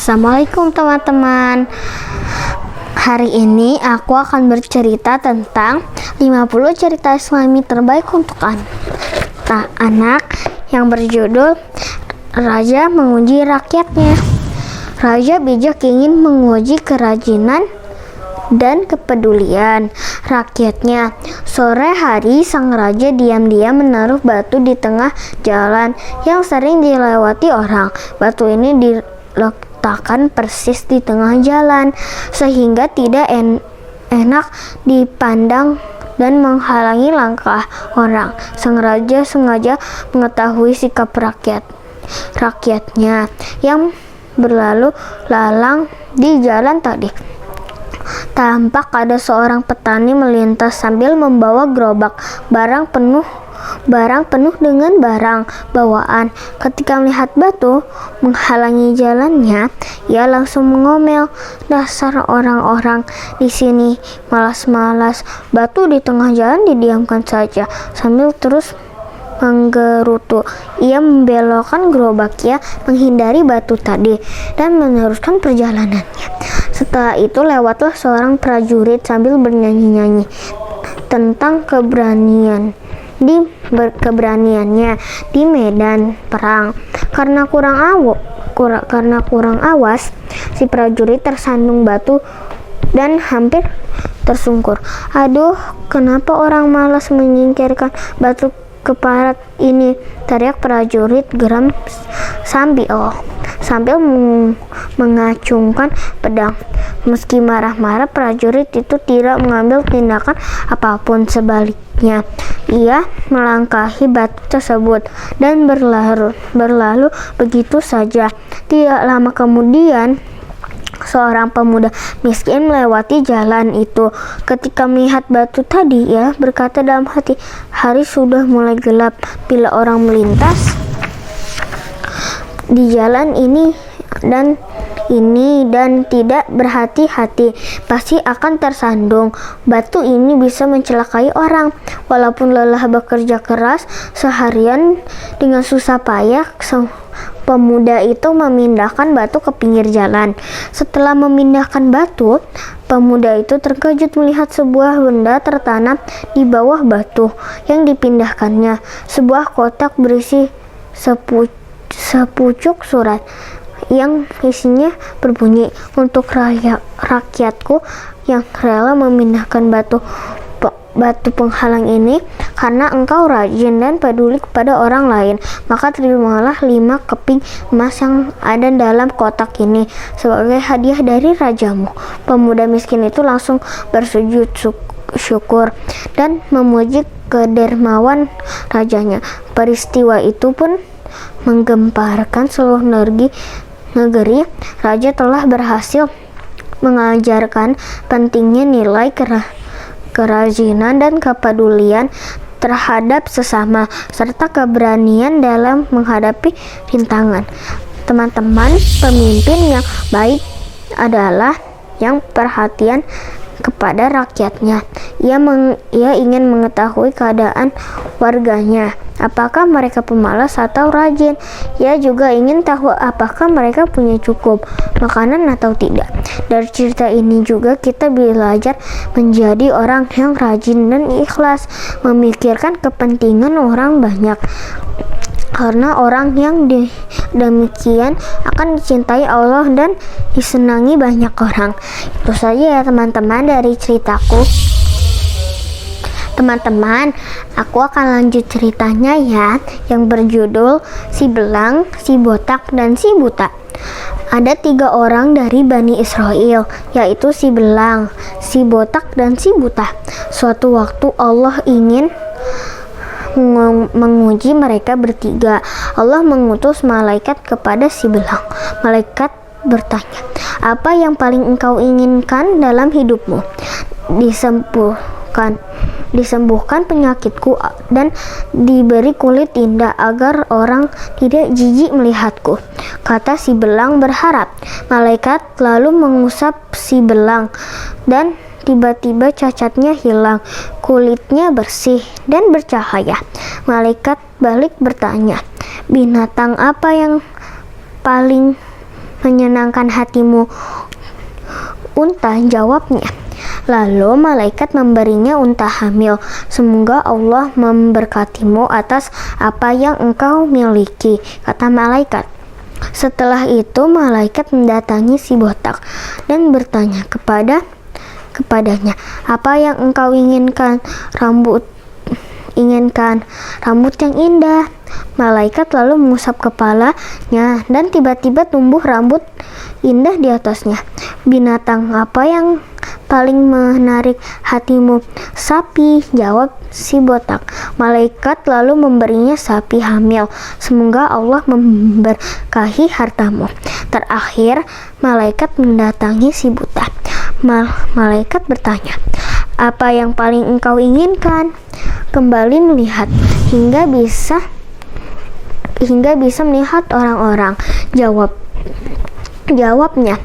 Assalamualaikum teman-teman. Hari ini aku akan bercerita tentang 50 cerita Islami terbaik untuk anak yang berjudul Raja Menguji Rakyatnya. Raja bijak ingin menguji kerajinan dan kepedulian rakyatnya. Sore hari, sang raja diam-diam menaruh batu di tengah jalan yang sering dilewati orang. Batu ini diletakkan persis di tengah jalan sehingga tidak enak dipandang dan menghalangi langkah orang. Sang raja sengaja mengetahui sikap rakyatnya yang berlalu lalang di jalan tadi. Tampak ada seorang petani melintas sambil membawa gerobak barang penuh dengan barang bawaan. Ketika melihat batu menghalangi jalannya, ia langsung mengomel, "Dasar orang-orang di sini malas-malas, batu di tengah jalan didiamkan saja." Sambil terus menggerutu, ia membelokkan gerobaknya menghindari batu tadi dan meneruskan perjalanannya. Setelah itu lewatlah seorang prajurit sambil bernyanyi-nyanyi tentang keberaniannya di medan perang. Karena kurang awas, si prajurit tersandung batu dan hampir tersungkur. "Aduh, kenapa orang malas menyingkirkan batu keparat ini?" teriak prajurit geram sambil mengacungkan pedang. Meski marah-marah, prajurit itu tidak mengambil tindakan apapun. Sebaliknya, ia melangkahi batu tersebut dan berlalu begitu saja. Tidak lama kemudian, seorang pemuda miskin melewati jalan itu. Ketika melihat batu tadi, ia berkata dalam hati, "Hari sudah mulai gelap. Bila orang melintas di jalan ini dan tidak berhati-hati, pasti akan tersandung. Batu ini bisa mencelakai orang." Walaupun lelah bekerja keras seharian dengan susah payah, pemuda itu memindahkan batu ke pinggir jalan. Setelah memindahkan batu, pemuda itu terkejut melihat sebuah benda tertanam di bawah batu yang dipindahkannya. Sebuah kotak berisi sepucuk surat yang isinya berbunyi, "Untuk rakyatku yang rela memindahkan batu penghalang ini, karena engkau rajin dan peduli kepada orang lain, maka terimalah 5 keping emas yang ada dalam kotak ini sebagai hadiah dari rajamu." Pemuda miskin itu langsung bersujud syukur dan memuji kedermawan rajanya. Peristiwa itu pun menggemparkan seluruh negeri. Raja telah berhasil mengajarkan pentingnya nilai kerajinan dan kepedulian terhadap sesama, serta keberanian dalam menghadapi rintangan. Teman-teman, pemimpin yang baik adalah yang perhatian kepada rakyatnya. Ia ingin mengetahui keadaan warganya, apakah mereka pemalas atau rajin. Ia juga ingin tahu apakah mereka punya cukup makanan atau tidak. Dari cerita ini juga kita belajar menjadi orang yang rajin dan ikhlas, memikirkan kepentingan orang banyak. Karena orang yang demikian akan dicintai Allah dan disenangi banyak orang. Itu saja ya teman-teman dari ceritaku. Teman-teman, aku akan lanjut ceritanya ya, yang berjudul Si Belang, Si Botak, dan Si Buta. Ada 3 orang dari Bani Israel, yaitu si belang, si botak, dan si buta. Suatu waktu Allah ingin menguji mereka bertiga. Allah mengutus malaikat kepada si belang. Malaikat bertanya, "Apa yang paling engkau inginkan dalam hidupmu?" Disembuhkan penyakitku dan diberi kulit indah agar orang tidak jijik melihatku," kata si belang berharap. Malaikat lalu mengusap si belang dan tiba-tiba cacatnya hilang, kulitnya bersih dan bercahaya. Malaikat balik bertanya, "Binatang apa yang paling menyenangkan hatimu unta? Jawabnya. Lalu malaikat memberinya unta hamil. Semoga Allah memberkatimu atas apa yang engkau miliki, kata malaikat. Setelah itu malaikat mendatangi si botak dan bertanya kepadanya, apa yang engkau inginkan? Inginkan rambut yang indah. Malaikat lalu mengusap kepalanya dan tiba-tiba tumbuh rambut indah di atasnya. Binatang apa yang paling menarik hatimu? Sapi, jawab si botak. Malaikat lalu memberinya sapi hamil. Semoga Allah memberkahi hartamu. Terakhir, malaikat mendatangi si buta. Malaikat bertanya, apa yang paling engkau inginkan? Kembali melihat hingga bisa melihat orang-orang. Jawabnya.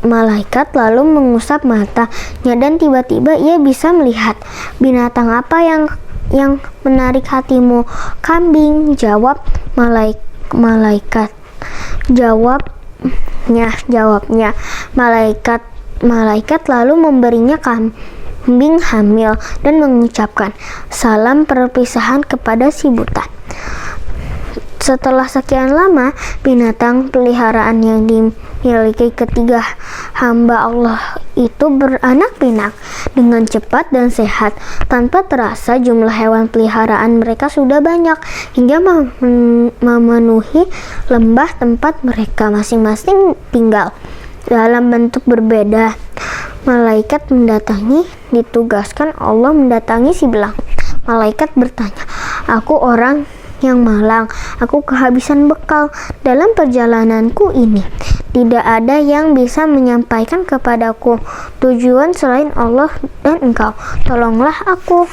Malaikat lalu mengusap matanya dan tiba-tiba ia bisa melihat. Binatang apa yang menarik hatimu? Kambing, jawab malaikat. Jawabnya. Malaikat lalu memberinya kambing hamil dan mengucapkan salam perpisahan kepada si buta. Setelah sekian lama, binatang peliharaan yang dimiliki ketiga hamba Allah itu beranak pinak dengan cepat dan sehat. Tanpa terasa jumlah hewan peliharaan mereka sudah banyak hingga memenuhi lembah tempat mereka masing-masing tinggal. Dalam bentuk berbeda, malaikat ditugaskan Allah mendatangi si belang. Malaikat bertanya, aku orang yang malang, aku kehabisan bekal dalam perjalananku ini. Tidak ada yang bisa menyampaikan kepadaku tujuan selain Allah dan engkau. Tolonglah aku.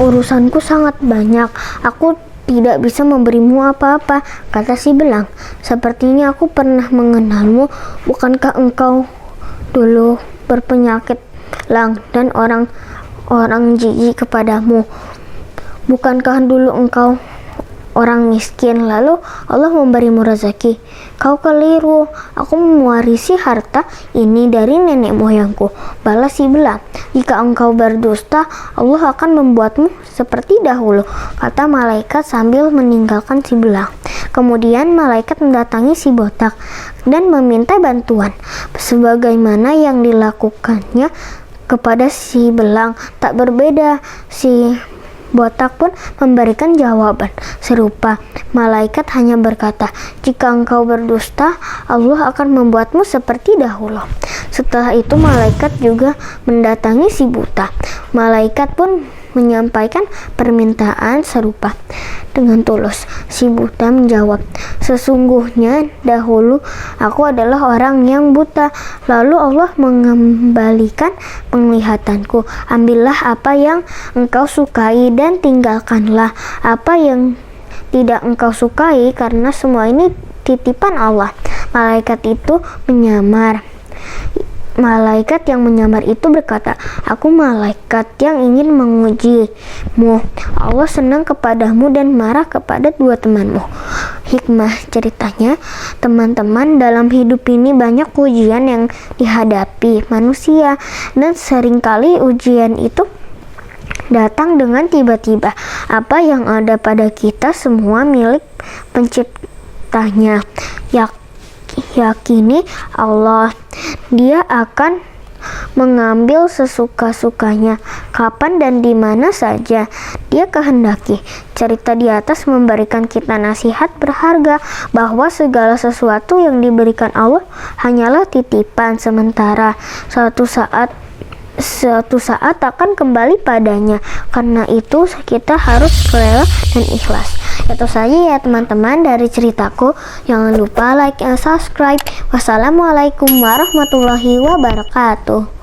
Urusanku sangat banyak. Aku tidak bisa memberimu apa-apa, kata si belang. Sepertinya aku pernah mengenalmu. Bukankah engkau dulu berpenyakit lang dan orang jijik kepadamu? Bukankah dulu engkau orang miskin, lalu Allah memberimu rezeki? Kau keliru, aku mewarisi harta ini dari nenek moyangku, balas si belang. Jika engkau berdusta, Allah akan membuatmu seperti dahulu, kata malaikat sambil meninggalkan si belang. Kemudian malaikat mendatangi si botak dan meminta bantuan. Sebagaimana yang dilakukannya kepada si belang, tak berbeda. Si botak pun memberikan jawaban serupa. Malaikat hanya berkata, jika engkau berdusta, Allah akan membuatmu seperti dahulu. Setelah itu malaikat juga mendatangi si buta. Malaikat pun menyampaikan permintaan serupa dengan tulus. Si buta menjawab, sesungguhnya dahulu aku adalah orang yang buta, lalu Allah mengembalikan penglihatanku. Ambillah apa yang engkau sukai dan tinggalkanlah apa yang tidak engkau sukai, karena semua ini titipan Allah. Malaikat yang menyamar itu berkata, aku malaikat yang ingin mengujimu. Allah senang kepadamu dan marah kepada dua temanmu. Hikmah ceritanya, teman-teman, dalam hidup ini banyak ujian yang dihadapi manusia, dan seringkali ujian itu datang dengan tiba-tiba. Apa yang ada pada kita semua milik penciptanya. Yakini Allah, Dia akan mengambil sesuka-sukanya kapan dan di mana saja Dia kehendaki. Cerita di atas memberikan kita nasihat berharga bahwa segala sesuatu yang diberikan Allah hanyalah titipan sementara. Suatu saat akan kembali padanya. Karena itu kita harus rela dan ikhlas. Itu saja ya teman-teman dari ceritaku. Jangan lupa like dan subscribe. Wassalamualaikum warahmatullahi wabarakatuh.